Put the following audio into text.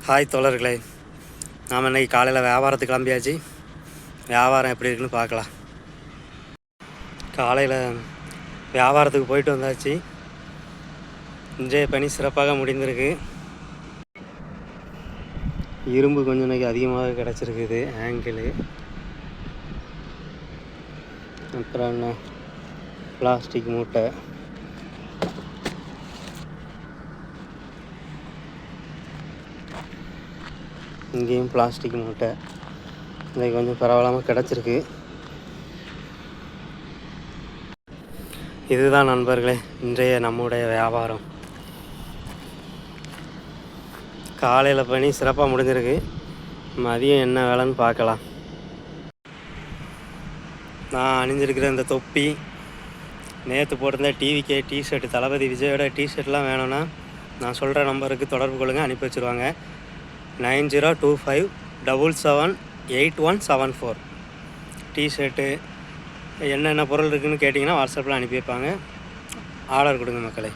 Hi தோழர்களே, நாம் இன்றைக்கி காலையில் வியாபாரத்துக்கு கிளம்பியாச்சு. வியாபாரம் எப்படி இருக்குன்னு பார்க்கலாம். காலையில் வியாபாரத்துக்கு போயிட்டு வந்தாச்சு. இன்றைய பணி சிறப்பாக முடிந்திருக்கு. இரும்பு கொஞ்சம் இன்றைக்கி அதிகமாக கிடச்சிருக்குது. ஆங்கிளு, அப்புறம் என்ன பிளாஸ்டிக் மூட்டை, இங்கேயும் பிளாஸ்டிக் மூட்டை இன்றைக்கி கொஞ்சம் பரவாயில்லாமல் கிடச்சிருக்கு. இதுதான் நண்பர்களே இன்றைய நம்முடைய வியாபாரம். காலையில் பணி சிறப்பாக முடிஞ்சிருக்கு. மதியம் என்ன வேலைன்னு பார்க்கலாம். நான் அணிஞ்சிருக்கிற இந்த தொப்பி, நேற்று போட்டிருந்த டிவிகே டிஷர்ட், தளபதி விஜயோட டிஷர்ட்லாம் வேணும்னா நான் சொல்கிற நம்பருக்கு தொடர்பு கொள்ளுங்கள், அனுப்பி வச்சுருவாங்க. 9025778174. டிஷர்ட்டு என்னென்ன பொருள் இருக்குதுன்னு கேட்டிங்கன்னா வாட்ஸ்அப்பில் அனுப்பி வைப்பாங்க. ஆர்டர் கொடுங்க மக்களே.